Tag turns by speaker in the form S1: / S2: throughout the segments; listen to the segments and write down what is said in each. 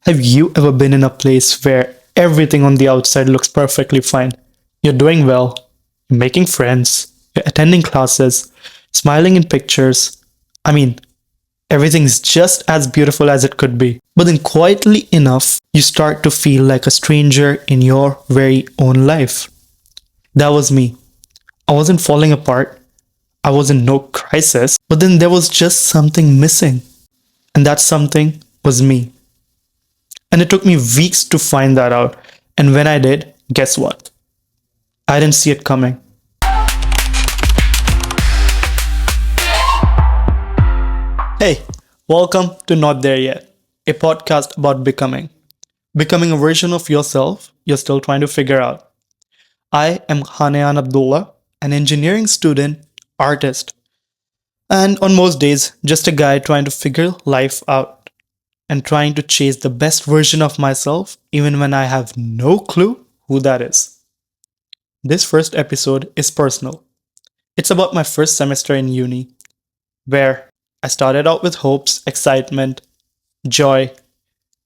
S1: Have you ever been in a place where everything on the outside looks perfectly fine? You're doing well, you're making friends, you're attending classes, smiling in pictures. I mean, everything's just as beautiful as it could be. But then, quietly enough, you start to feel like a stranger in your very own life. That was me. I wasn't falling apart, I was in no crisis, but then there was just something missing. And that something was me. And it took me weeks to find that out. And when I did, guess what? I didn't see it coming. Hey, welcome to Not There Yet, a podcast about becoming. Becoming a version of yourself you're still trying to figure out. I am Khan Ayaan Abdullah, an engineering student, artist, and on most days, just a guy trying to figure life out and trying to chase the best version of myself, even when I have no clue who that is. This first episode is personal. It's about my first semester in uni, where I started out with hopes, excitement, joy,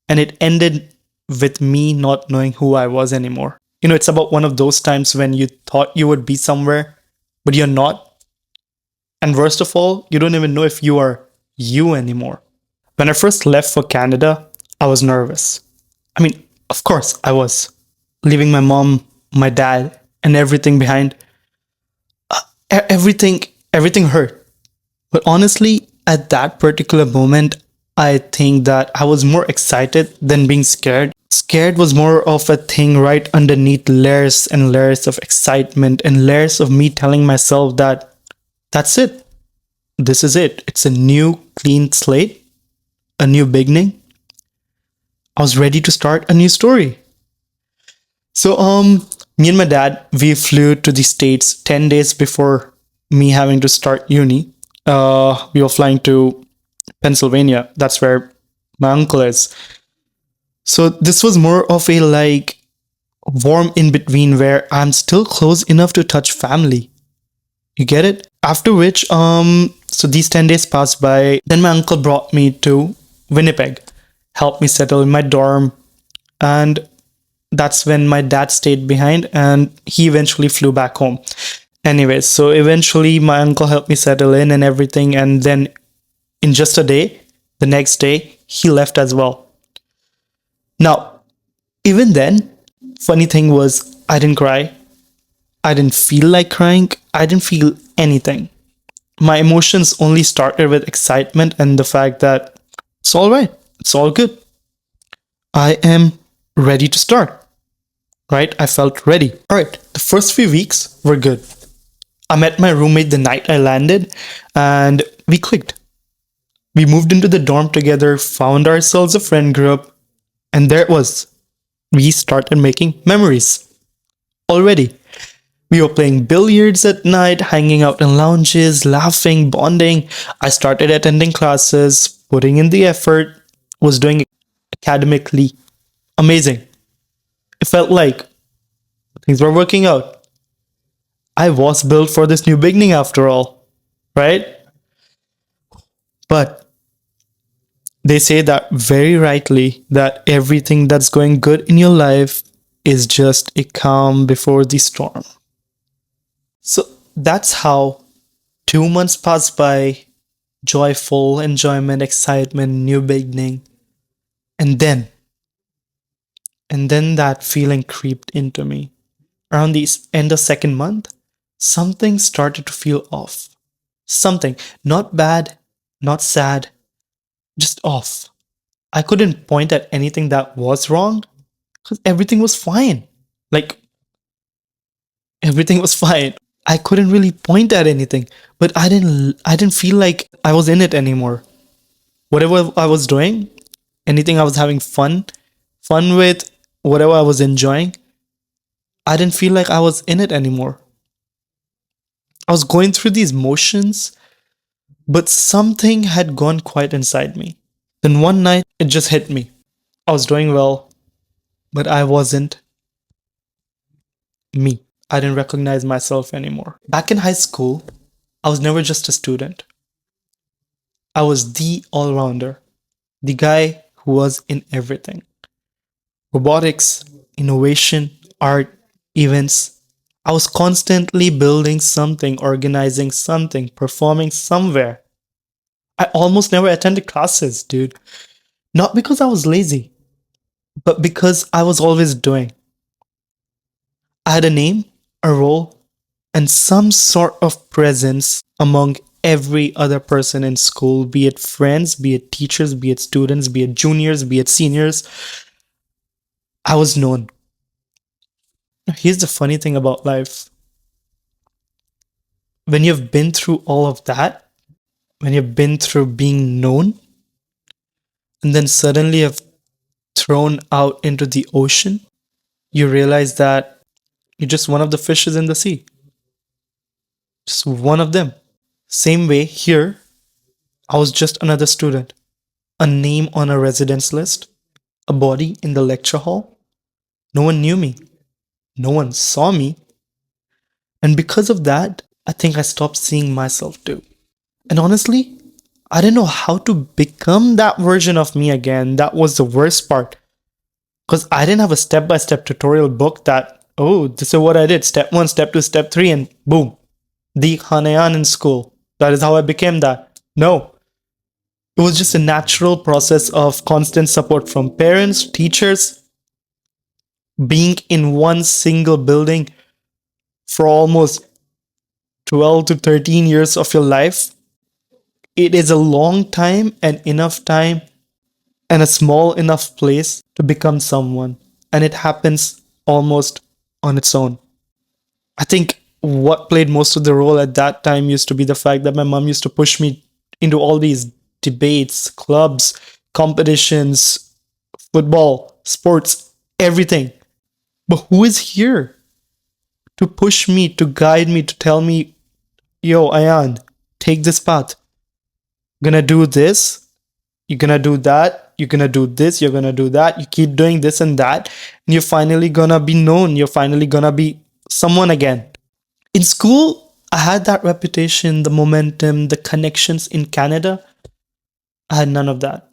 S1: and it ended with me not knowing who I was anymore. It's about one of those times when you thought you would be somewhere, but you're not. And worst of all, you don't even know if you are you anymore. When I first left for Canada, I was nervous. Of course, I was. Leaving my mom, my dad, and everything behind. Everything hurt. But honestly, at that particular moment, I think that I was more excited than being scared. Scared was more of a thing right underneath layers and layers of excitement and layers of me telling myself that that's it. This is it. It's a new, clean slate, a new beginning. I was ready to start a new story. So, me and my dad, we flew to the States 10 days before me having to start uni. We were flying to Pennsylvania. That's where my uncle is. So this was more of a warm in between where I'm still close enough to touch family. You get it? After which, so these 10 days passed by. Then my uncle brought me to Winnipeg, helped me settle in my dorm. And that's when my dad stayed behind and he eventually flew back home. Anyways, so eventually my uncle helped me settle in and everything. And then in just a day, the next day, he left as well. Now, even then, funny thing was I didn't cry. I didn't feel like crying. I didn't feel anything. My emotions only started with excitement and the fact that it's all right. It's all good. I am ready to start. Right? I felt ready. All right. The first few weeks were good. I met my roommate the night I landed and we clicked. We moved into the dorm together, found ourselves a friend group, and there it was. We started making memories. Already. We were playing billiards at night, hanging out in lounges, laughing, bonding. I started attending classes, putting in the effort, was doing academically amazing. It felt like things were working out. I was built for this new beginning after all, right? But they say that very rightly that everything that's going good in your life is just a calm before the storm. So that's how 2 months passed by, joyful enjoyment, excitement, new beginning. And then that feeling creeped into me. Around the end of second month, something started to feel off. Something, not bad, not sad, just off. I couldn't point at anything that was wrong because everything was fine. Like, everything was fine. I couldn't really point at anything, but I didn't feel like I was in it anymore. Whatever I was doing, anything I was having fun with, whatever I was enjoying, I didn't feel like I was in it anymore. I was going through these motions, but something had gone quiet inside me. Then one night, it just hit me. I was doing well, but I wasn't me. I didn't recognize myself anymore. Back in high school, I was never just a student. I was the all rounder, the guy who was in everything. robotics, innovation, art, events. I was constantly building something, organizing something, performing somewhere. I almost never attended classes, dude. Not because I was lazy, but because I was always doing. I had a name, a role, and some sort of presence among every other person in school, be it friends, be it teachers, be it students, be it juniors, be it seniors. I was known. Here's the funny thing about life: when you've been through all of that, when you've been through being known, and then suddenly you've thrown out into the ocean, you realize that you're just one of the fishes in the sea, just one of them. Same way here, I was just another student, a name on a residence list, a body in the lecture hall. No one knew me, no one saw me, and because of that, I think I stopped seeing myself too. And honestly, I didn't know how to become that version of me again. That was the worst part. Because I didn't have a step by step tutorial book that, oh, this is what I did. Step one, step two, step three, and boom. The Khan Ayaan in school. That is how I became that. No. It was just a natural process of constant support from parents, teachers, being in one single building for almost 12 to 13 years of your life. It is a long time and enough time and a small enough place to become someone. And it happens almost on its own. I think what played most of the role at that time used to be the fact that my mom used to push me into all these debates, clubs, competitions, football, sports, everything. But who is here to push me, to guide me, to tell me, yo, Ayan, take this path. Gonna do this, you're gonna do that, you're gonna do this, you're gonna do that, you keep doing this and that, and you're finally gonna be known, you're finally gonna be someone again. In school, I had that reputation, the momentum, the connections in Canada. I had none of that.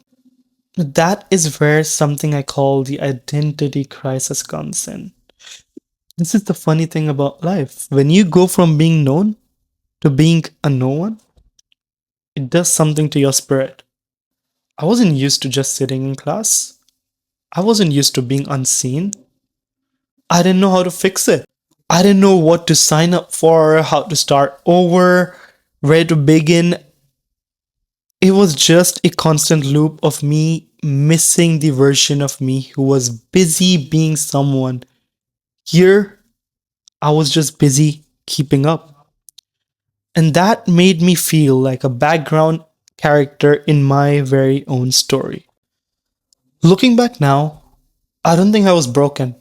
S1: That is where something I call the identity crisis comes in. This is the funny thing about life. When you go from being known to being a no one, it does something to your spirit. I wasn't used to just sitting in class. I wasn't used to being unseen. I didn't know how to fix it. I didn't know what to sign up for, how to start over, where to begin. It was just a constant loop of me missing the version of me who was busy being someone. Here, I was just busy keeping up. And that made me feel like a background character in my very own story. Looking back now, I don't think I was broken.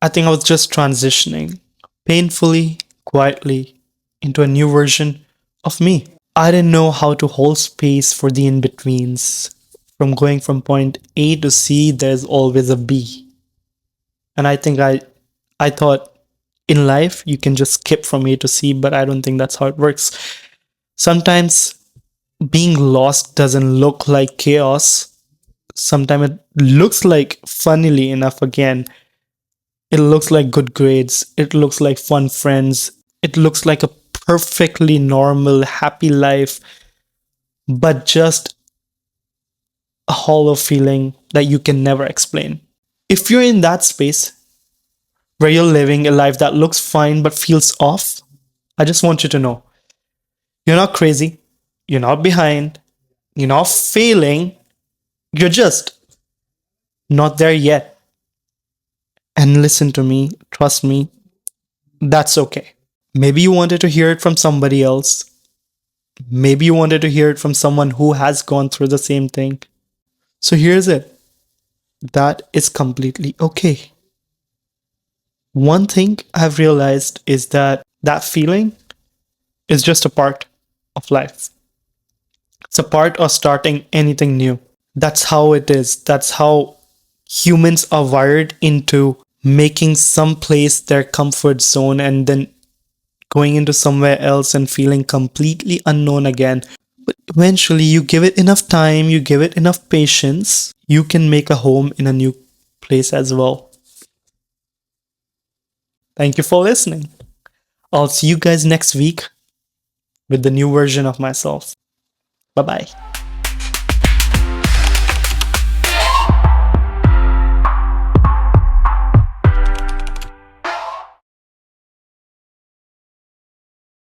S1: I think I was just transitioning painfully, quietly into a new version of me. I didn't know how to hold space for the in betweens. From going from point A to C, there's always a B. And I thought in life you can just skip from A to C, but I don't think that's how it works. Sometimes being lost doesn't look like chaos. Sometimes it looks like, funnily enough, again, it looks like good grades. It looks like fun friends. It looks like a perfectly normal, happy life, but just a hollow feeling that you can never explain. If you're in that space where you're living a life that looks fine but feels off, I just want you to know you're not crazy. You're not behind. You're not failing. You're just not there yet. And listen to me, trust me, that's okay. Maybe you wanted to hear it from somebody else. Maybe you wanted to hear it from someone who has gone through the same thing. So here's it. That is completely okay. One thing I've realized is that that feeling is just a part of life. It's a part of starting anything new. That's how it is. That's how humans are wired into making some place their comfort zone and then going into somewhere else and feeling completely unknown again. But eventually, you give it enough time, you give it enough patience, you can make a home in a new place as well. Thank you for listening. I'll see you guys next week with the new version of myself. Bye bye.